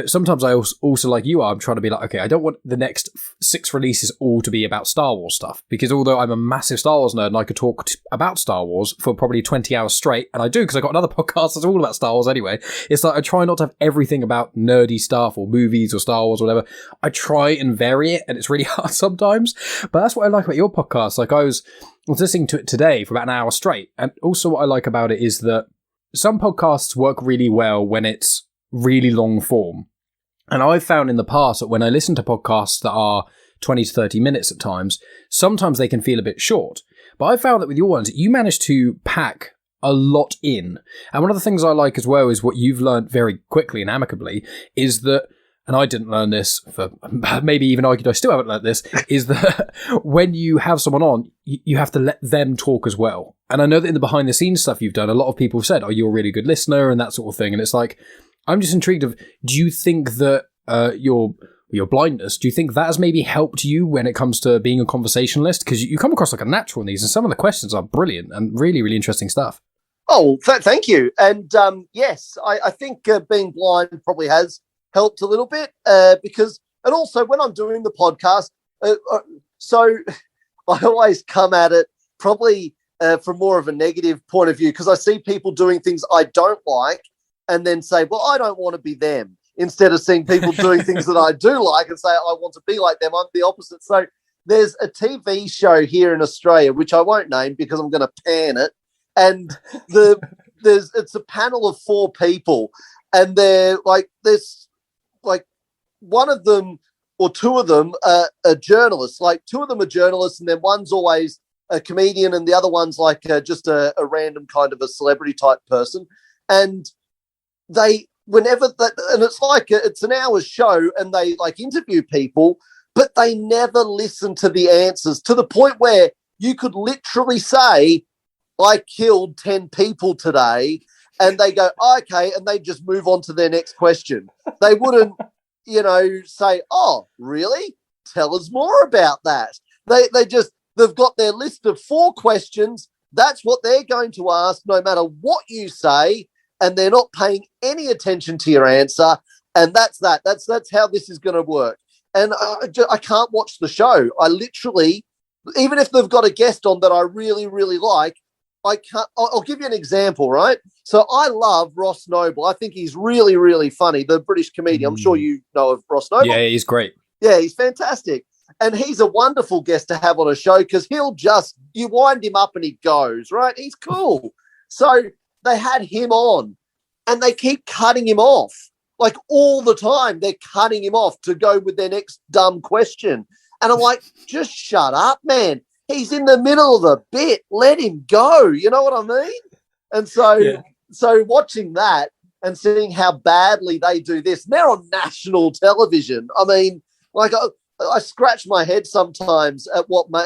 sometimes I also, like you are, I'm trying to be like, okay, I don't want the next 6 releases all to be about Star Wars stuff, because although I'm a massive Star Wars nerd and I could talk about Star Wars for probably 20 hours straight, and I do because I got another podcast that's all about Star Wars anyway, it's like I try not to have everything about nerdy stuff or movies or Star Wars or whatever. I try and vary it, and it's really hard sometimes, but that's what I like about your podcast. Like I was listening to it today for about an hour straight, and also what I like about it is that some podcasts work really well when it's really long form. And I've found in the past that when I listen to podcasts that are 20 to 30 minutes at times, sometimes they can feel a bit short. But I found that with your ones, you manage to pack a lot in. And one of the things I like as well is what you've learned very quickly and amicably is that and I didn't learn this, for maybe even argued I still haven't learned this, is that when you have someone on, you have to let them talk as well. And I know that in the behind the scenes stuff you've done, a lot of people have said, oh, you're a really good listener and that sort of thing. And it's like, I'm just intrigued of, do you think that your blindness, do you think that has maybe helped you when it comes to being a conversationalist? Because you come across like a natural in these, and some of the questions are brilliant and really, really interesting stuff. Oh, thank you. And yes, I think being blind probably has helped a little bit because, and also when I'm doing the podcast, so I always come at it probably from more of a negative point of view, because I see people doing things I don't like and then say, well, I don't want to be them, instead of seeing people doing things that I do like and say, I want to be like them. I'm the opposite. So there's a TV show here in Australia, which I won't name because I'm going to pan it. And it's a panel of 4 people, and they're like, there's like one of them or 2 of them are journalists. Like 2 of them are journalists, and then one's always a comedian, and the other one's like just a random kind of a celebrity type person. And and it's like it's an hour show, and they like interview people, but they never listen to the answers, to the point where you could literally say, I killed 10 people today, and they go, okay, and they just move on to their next question. They wouldn't, say, oh, really? Tell us more about that. They've got their list of 4 questions. That's what they're going to ask, no matter what you say, and they're not paying any attention to your answer. And that's that. That's how this is going to work. And I can't watch the show. I literally, even if they've got a guest on that I really, really like, I can't. I'll give you an example, right? So I love Ross Noble. I think he's really, really funny, the British comedian. I'm sure you know of Ross Noble. Yeah, he's great. Yeah, he's fantastic. And he's a wonderful guest to have on a show, because you wind him up and he goes, right? He's cool. So they had him on, and they keep cutting him off. Like all the time, they're cutting him off to go with their next dumb question. And I'm like, just shut up, man. He's in the middle of the bit. Let him go. You know what I mean? And so watching that and seeing how badly they do this, they're on national television. I mean, like I scratch my head sometimes at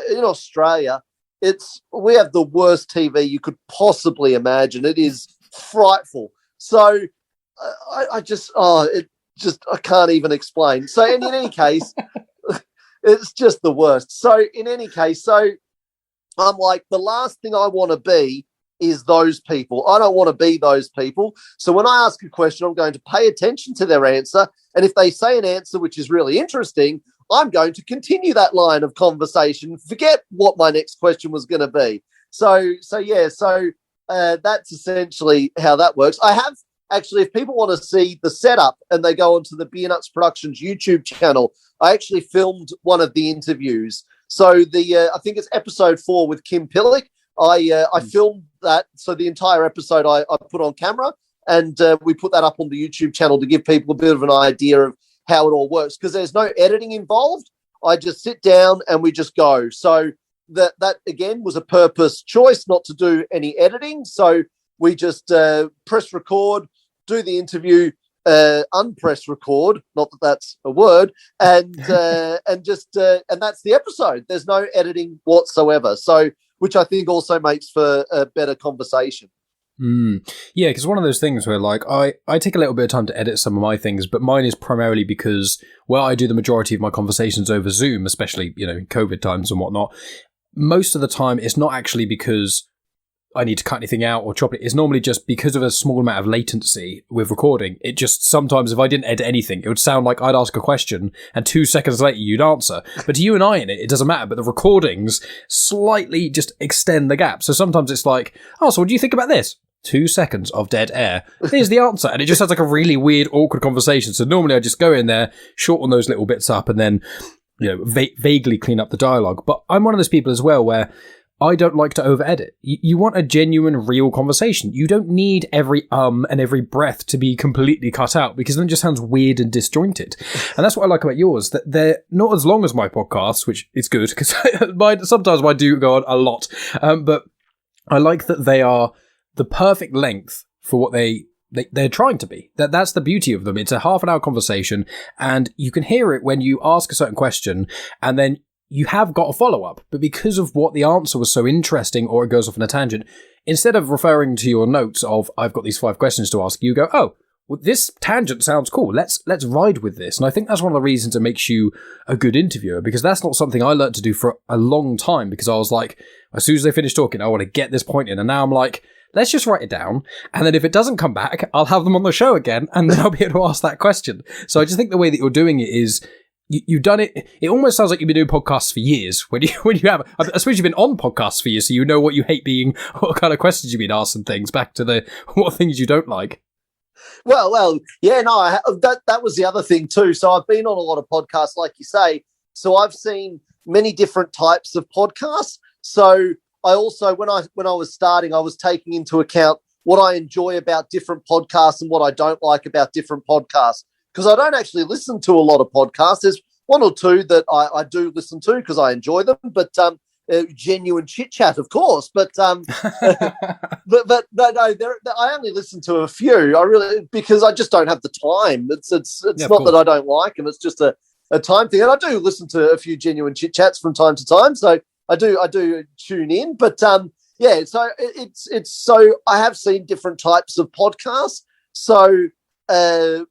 in Australia, we have the worst TV you could possibly imagine. It is frightful. So I can't even explain. So in any case, it's just the worst. So in any case, I'm like, the last thing I want to be is those people. I don't want to be those people. So when I ask a question, I'm going to pay attention to their answer. And if they say an answer which is really interesting, I'm going to continue that line of conversation, forget what my next question was going to be. So that's essentially how that works. I have actually, if people want to see the setup and they go onto the Beernuts Productions YouTube channel, I actually filmed one of the interviews. So I think it's episode 4 with Kim Pillick. I filmed that. So the entire episode I put on camera, and we put that up on the YouTube channel to give people a bit of an idea of how it all works, because there's no editing involved. I just sit down and we just go. So that again was a purpose choice, not to do any editing. So we just press record, do the interview, unpress record, not that that's a word, and that's the episode. There's no editing whatsoever. So, which I think also makes for a better conversation. Yeah, because one of those things where, like, I take a little bit of time to edit some of my things, but mine is primarily because, well, I do the majority of my conversations over Zoom, especially, COVID times and whatnot. Most of the time, it's not actually because I need to cut anything out or chop it. It's normally just because of a small amount of latency with recording. It just, sometimes if I didn't edit anything, it would sound like I'd ask a question and 2 seconds later you'd answer. But to you and I in it doesn't matter. But the recordings slightly just extend the gap. So sometimes it's like, oh, so what do you think about this? 2 seconds of dead air. Here's the answer. And it just sounds like a really weird, awkward conversation. So normally I just go in there, shorten those little bits up, and then, vaguely clean up the dialogue. But I'm one of those people as well where I don't like to over-edit. You want a genuine, real conversation. You don't need every and every breath to be completely cut out, because then it just sounds weird and disjointed. And that's what I like about yours, that they're not as long as my podcasts, which is good, because sometimes I do go on a lot. But I like that they are the perfect length for what they they're trying to be. That's the beauty of them. It's a half an hour conversation, and you can hear it when you ask a certain question, and then you have got a follow-up. But because of what the answer was so interesting, or it goes off on a tangent, instead of referring to your notes of, I've got these 5 questions to ask, you go, oh, well, this tangent sounds cool. Let's ride with this. And I think that's one of the reasons it makes you a good interviewer, because that's not something I learned to do for a long time, because I was like, as soon as they finish talking, I want to get this point in. And now I'm like, let's just write it down. And then if it doesn't come back, I'll have them on the show again, and then I'll be able to ask that question. So I just think the way that you're doing it is, you've done it. It almost sounds like you've been doing podcasts for years. When you have, I suppose you've been on podcasts for years, so you know what you hate being, what kind of questions you've been asked and things. Back to what things you don't like. Well, yeah, no, that was the other thing too. So I've been on a lot of podcasts, like you say. So I've seen many different types of podcasts. So I also, when I was starting, I was taking into account what I enjoy about different podcasts and what I don't like about different podcasts. Because I don't actually listen to a lot of podcasts. There's 1 or 2 that I do listen to because I enjoy them, but genuine chit-chat, of course. But but no, I only listen to a few. I really, because I just don't have the time. It's not that I don't like them. It's just a time thing. And I do listen to a few genuine chit-chats from time to time. So I do tune in. But yeah, so it's so I have seen different types of podcasts. So I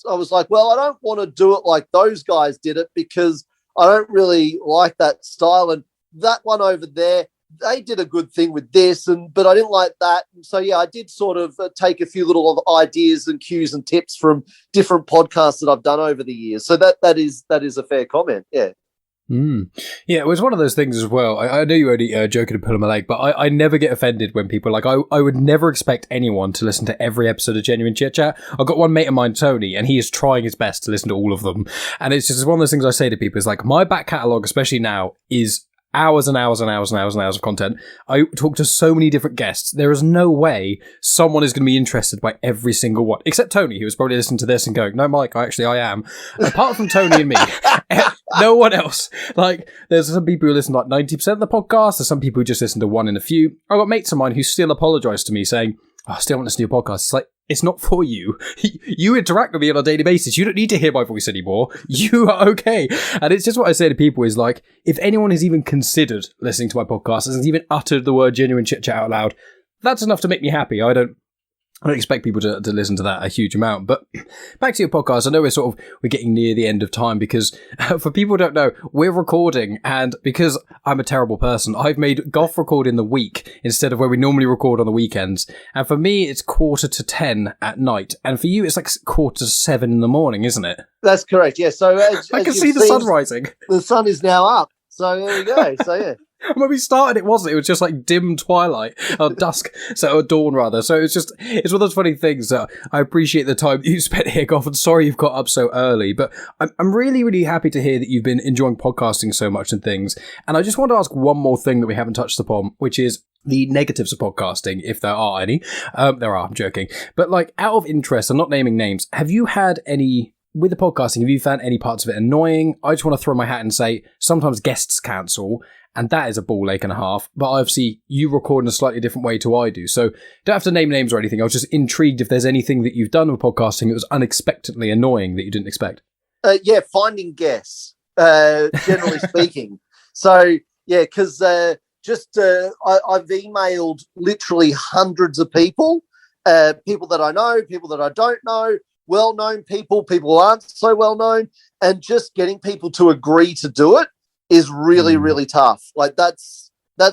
was like, well, I don't want to do it like those guys did it, because I don't really like that style. And that one over there, they did a good thing with this, but I didn't like that. And so, yeah, I did sort of take a few little ideas and cues and tips from different podcasts that I've done over the years. So that is a fair comment, yeah. Yeah, it was one of those things as well. I know you only joking and pulling my leg, but I never get offended when people, like, I would never expect anyone to listen to every episode of Genuine Chit-Chat. I've got one mate of mine, Tony, and he is trying his best to listen to all of them. And it's just one of those things I say to people, is like, my back catalogue, especially now, is hours and hours and hours and hours and hours of content. I talk to so many different guests. There is no way someone is going to be interested by every single one, except Tony, who was probably listening to this and going, no, Mike, I am. Apart from Tony and me, no one else. Like, there's some people who listen to like 90% of the podcast. There's some people who just listen to one in a few. I've got mates of mine who still apologise to me saying, I still want to listen to your podcast. It's like, it's not for you. You interact with me on a daily basis. You don't need to hear my voice anymore. You are okay. And it's just what I say to people is like, if anyone has even considered listening to my podcast, has even uttered the word genuine chit-chat out loud, that's enough to make me happy. I don't expect people to listen to that a huge amount. But back to your podcast, I know we're getting near the end of time, because for people who don't know, we're recording, and because I'm a terrible person, I've made Gough record in the week instead of where we normally record on the weekends. And for me, it's 9:45 at night, and for you, it's like 6:45 in the morning, isn't it? That's correct. Yeah. So I can see the sun rising. The sun is now up. So there we go. So yeah. When we started, it wasn't. It was just like dim twilight, or dusk, or dawn rather. So it's one of those funny things that I appreciate the time you spent here, Gough, and sorry you've got up so early. But I'm really, really happy to hear that you've been enjoying podcasting so much and things. And I just want to ask one more thing that we haven't touched upon, which is the negatives of podcasting, if there are any. There are, I'm joking. But like, out of interest, I'm not naming names, have you had any... With the podcasting, have you found any parts of it annoying? I just want to throw my hat and say, sometimes guests cancel, and that is a ball ache and a half. But obviously, you record in a slightly different way to I do. So don't have to name names or anything. I was just intrigued if there's anything that you've done with podcasting that was unexpectedly annoying that you didn't expect. Yeah, finding guests, generally speaking. So, yeah, because I've emailed literally hundreds of people, people that I know, people that I don't know, well-known people who aren't so well-known, and just getting people to agree to do it is really, really tough. Like that's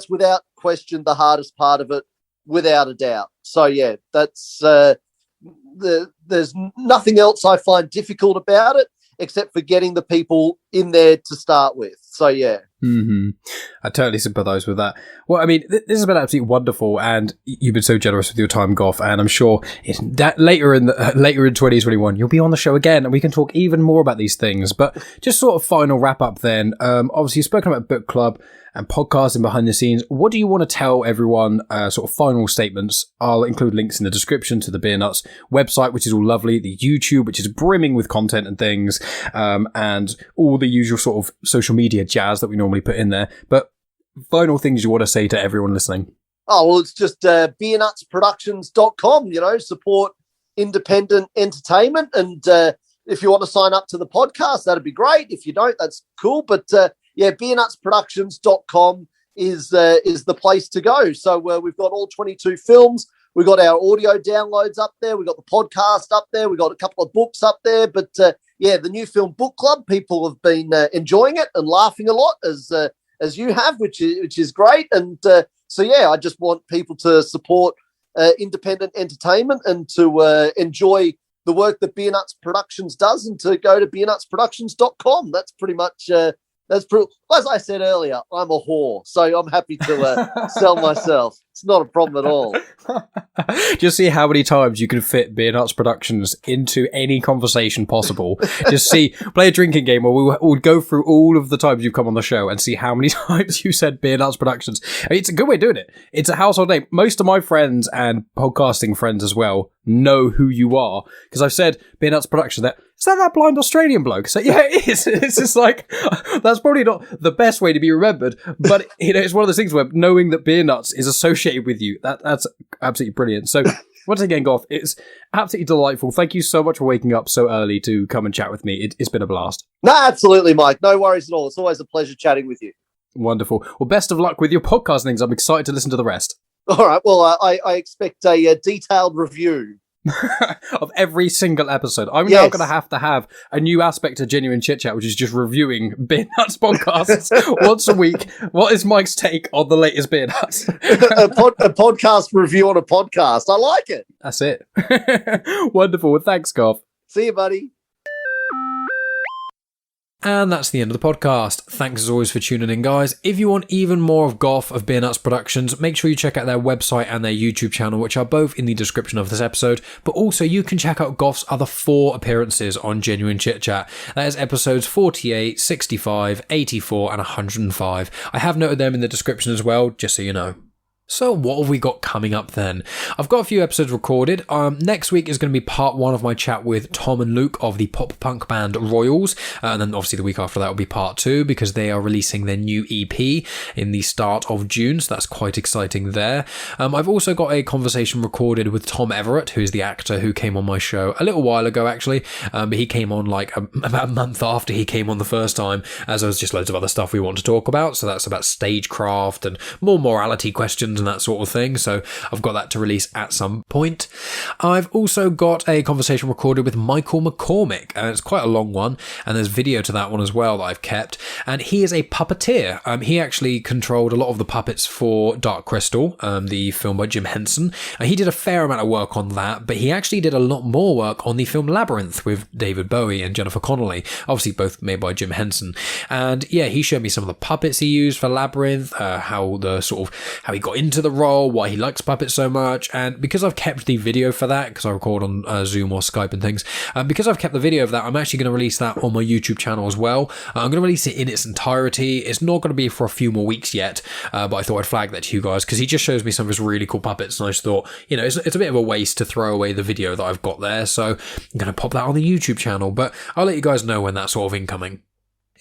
without question the hardest part of it, without a doubt. So yeah, that's there's nothing else I find difficult about it except for getting the people in there to start with. So yeah. I totally sympathise with that. Well, I mean, this has been absolutely wonderful, and you've been so generous with your time, Gough, and I'm sure later in 2021 you'll be on the show again, and we can talk even more about these things. But just sort of final wrap up then. Obviously, you've spoken about book club and podcasting behind the scenes. What do you want to tell everyone? Sort of final statements. I'll include links in the description to the Beernuts website, which is all lovely, the YouTube, which is brimming with content and things, and all the usual sort of social media jazz that we normally put in there. But final things you want to say to everyone listening? Oh, well, it's just beernutsproductions.com, support independent entertainment. And if you want to sign up to the podcast, that'd be great. If you don't, that's cool. But beernutproductions.com is the place to go. So we've got all 22 films. We've got our audio downloads up there. We've got the podcast up there. We've got a couple of books up there. But the new film book club, people have been enjoying it and laughing a lot as you have, which is great. And I just want people to support independent entertainment and to enjoy the work that Beernuts Productions does, and to go to beernutsproductions.com. That's pretty much as I said earlier, I'm a whore, so I'm happy to sell myself. It's not a problem at all. Just see how many times you can fit Beernuts Productions into any conversation possible. Just play a drinking game where we'll go through all of the times you've come on the show and see how many times you said Beernuts Productions. I mean, it's a good way of doing it. It's a household name. Most of my friends and podcasting friends as well know who you are, because I've said Beernuts Productions. Is that blind Australian bloke? So yeah, it is. It's just like, that's probably not the best way to be remembered, but it's one of those things where knowing that Beernuts is associated with you, that's absolutely brilliant. So once again, Gough, it's absolutely delightful. Thank you so much for waking up so early to come and chat with me. It's been a blast. No, absolutely, Mike. No worries at all. It's always a pleasure chatting with you. Wonderful. Well, best of luck with your podcast things. I'm excited to listen to the rest. All right. Well, I expect a detailed review of every single episode. I'm now going to have a new aspect of Genuine Chit-Chat, which is just reviewing Beernuts podcasts once a week. What is Mike's take on the latest Beernuts? a podcast review on a podcast. I like it. That's it. Wonderful. Well, thanks, Gough. See you, buddy. And that's the end of the podcast. Thanks as always for tuning in, guys. If you want even more of Gough of Beernuts Productions, make sure you check out their website and their YouTube channel, which are both in the description of this episode. But also, you can check out Gough's other 4 appearances on Genuine Chit-Chat. That is episodes 48, 65, 84, and 105. I have noted them in the description as well, just so you know. So what have we got coming up then? I've got a few episodes recorded. Next week is going to be part 1 of my chat with Tom and Luke of the pop punk band Royals. And then obviously the week after that will be part 2, because they are releasing their new EP in the start of June. So that's quite exciting there. I've also got a conversation recorded with Tom Everett, who's the actor who came on my show a little while ago, actually. But he came on like about a month after he came on the first time, as there was just loads of other stuff we want to talk about. So that's about stagecraft and more morality questions and that sort of thing. So I've got that to release at some point. I've also got a conversation recorded with Michael McCormick, and it's quite a long one, and there's video to that one as well that I've kept. And he is a puppeteer. He actually controlled a lot of the puppets for Dark Crystal, the film by Jim Henson. He did a fair amount of work on that, but he actually did a lot more work on the film Labyrinth with David Bowie and Jennifer Connelly, obviously both made by Jim Henson. And yeah, he showed me some of the puppets he used for Labyrinth, how he got into the role, why he likes puppets so much. And because I've kept the video for that, because I record on Zoom or Skype and things, because I've kept the video of that, I'm actually going to release that on my YouTube channel as well. I'm going to release it in its entirety. It's not going to be for a few more weeks yet, but I thought I'd flag that to you guys, because he just shows me some of his really cool puppets, and I just thought, it's a bit of a waste to throw away the video that I've got there, so I'm going to pop that on the YouTube channel, but I'll let you guys know when that's sort of incoming.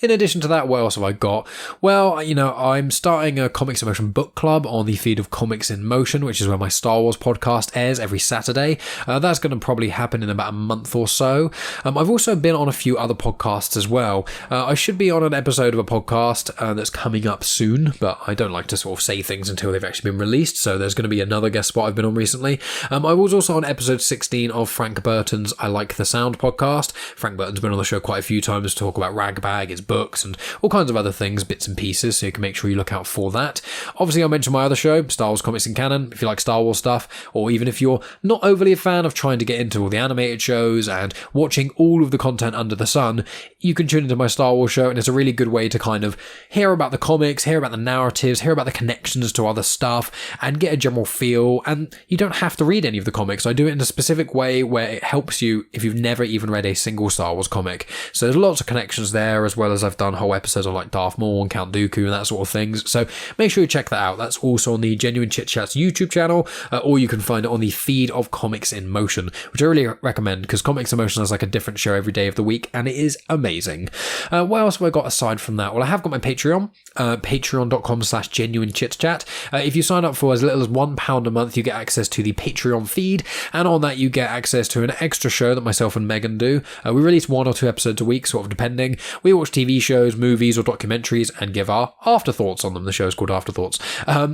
In addition to that, what else have I got? Well, I'm starting a Comics in Motion book club on the feed of Comics in Motion, which is where my Star Wars podcast airs every Saturday. That's going to probably happen in about a month or so. I've also been on a few other podcasts as well. I should be on an episode of a podcast that's coming up soon, but I don't like to sort of say things until they've actually been released, so there's going to be another guest spot I've been on recently. I was also on episode 16 of Frank Burton's I Like the Sound podcast. Frank Burton's been on the show quite a few times to talk about Ragbag, his books, and all kinds of other things, bits and pieces, so you can make sure you look out for that. Obviously, I mentioned my other show, Star Wars Comics in Canon, if you like Star Wars stuff, or even if you're not overly a fan of trying to get into all the animated shows and watching all of the content under the sun, you can tune into my Star Wars show, and it's a really good way to kind of hear about the comics, hear about the narratives, hear about the connections to other stuff, and get a general feel. And you don't have to read any of the comics. I do it in a specific way where it helps you if you've never even read a single Star Wars comic. So there's lots of connections there, as well as others I've done whole episodes of like Darth Maul and Count Dooku and that sort of things. So make sure you check that out. That's also on the Genuine Chit-Chat's YouTube channel, or you can find it on the feed of Comics in Motion, which I really recommend because Comics in Motion has like a different show every day of the week, and it is amazing. What else have I got aside from that? Well, I have got my Patreon, patreon.com/genuinechitchat. If you sign up for as little as £1 a month, you get access to the Patreon feed, and on that you get access to an extra show that myself and Megan do. We release 1 or 2 episodes a week, sort of depending. We watch TV shows, movies or documentaries and give our afterthoughts on them. The show's called Afterthoughts.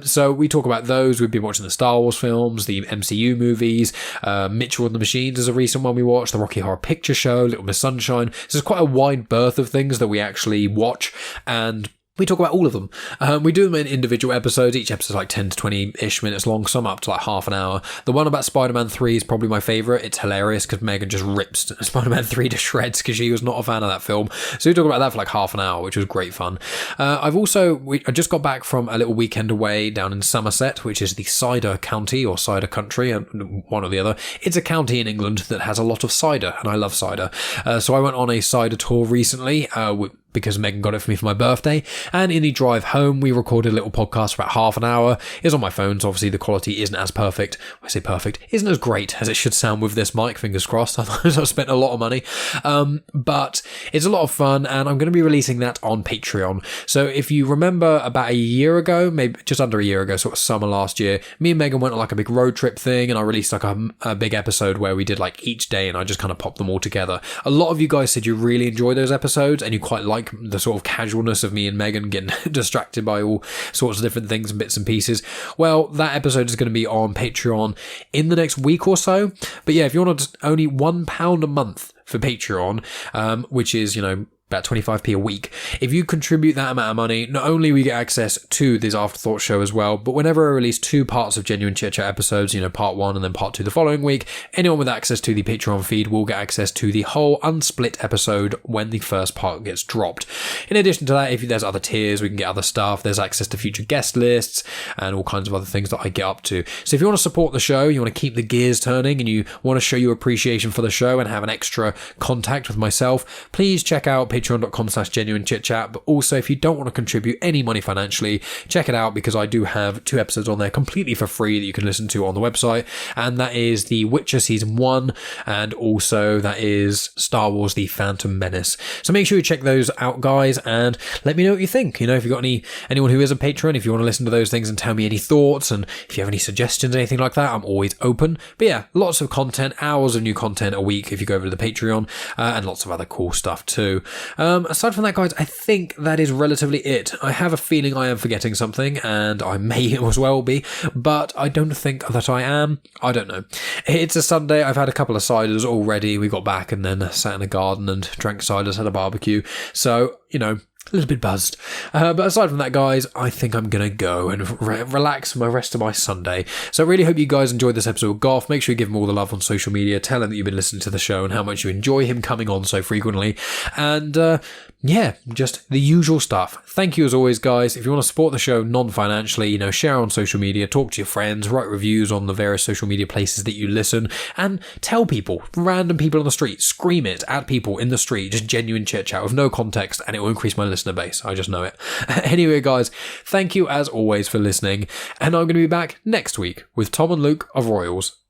So we talk about those. We've been watching the Star Wars films, the MCU movies, Mitchell and the Machines is a recent one we watched, the Rocky Horror Picture Show, Little Miss Sunshine. So there's quite a wide berth of things that we actually watch, and we talk about all of them. We do them in individual episodes. Each episode is like 10 to 20-ish minutes long, some up to like half an hour. The one about Spider-Man 3 is probably my favourite. It's hilarious because Megan just rips Spider-Man 3 to shreds because she was not a fan of that film. So we talk about that for like half an hour, which was great fun. I just got back from a little weekend away down in Somerset, which is the cider county or cider country, one or the other. It's a county in England that has a lot of cider, and I love cider. So I went on a cider tour recently, because Megan got it for me for my birthday. And in the drive home, we recorded a little podcast for about half an hour. It's on my phone, so obviously the quality isn't as perfect. I say perfect, isn't as great as it should sound with this mic, fingers crossed. Otherwise I've spent a lot of money. But it's a lot of fun, and I'm going to be releasing that on Patreon. So if you remember about a year ago, maybe just under a year ago, sort of summer last year, me and Megan went on like a big road trip thing, and I released like a big episode where we did like each day, and I just kind of popped them all together. A lot of you guys said you really enjoyed those episodes, and you quite like the sort of casualness of me and Megan getting distracted by all sorts of different things and bits and pieces. Well, that episode is going to be on Patreon in the next week or so. But yeah, if you want to, only £1 a month for Patreon, which is, about 25p a week. If you contribute that amount of money, not only will you get access to this Afterthought show as well, but whenever I release 2 parts of Genuine Chit-Chat episodes, part 1 and then part 2 the following week, anyone with access to the Patreon feed will get access to the whole unsplit episode when the first part gets dropped. In addition to that, if there's other tiers, we can get other stuff. There's access to future guest lists and all kinds of other things that I get up to. So if you want to support the show, you want to keep the gears turning, and you want to show your appreciation for the show and have an extra contact with myself, please check out patreon.com/genuinechitchat. But also, if you don't want to contribute any money financially, check it out, because I do have 2 episodes on there completely for free that you can listen to on the website, and that is The Witcher Season 1, and also that is Star Wars The Phantom Menace. So make sure you check those out, guys, and let me know what you think. If you've got anyone who is a patron, if you want to listen to those things and tell me any thoughts, and if you have any suggestions, anything like that, I'm always open. But yeah, lots of content, hours of new content a week if you go over to the Patreon, and lots of other cool stuff too. Aside from that, guys, I think that is relatively it. I have a feeling I am forgetting something, and I may as well be, but I don't think that I am. I don't know. It's a Sunday. I've had a couple of ciders already. We got back and then sat in the garden and drank ciders, had a barbecue. So, a little bit buzzed. But aside from that, guys, I think I'm going to go and relax for the rest of my Sunday. So I really hope you guys enjoyed this episode of Gough. Make sure you give him all the love on social media. Tell him that you've been listening to the show and how much you enjoy him coming on so frequently. And just the usual stuff. Thank you as always, guys. If you want to support the show non-financially, share on social media, talk to your friends, write reviews on the various social media places that you listen, and tell people, random people on the street, scream it at people in the street, just genuine chit-chat with no context, and it will increase my listener base. I just know it. Anyway, guys, thank you as always for listening, and I'm going to be back next week with Tom and Luke of Royals.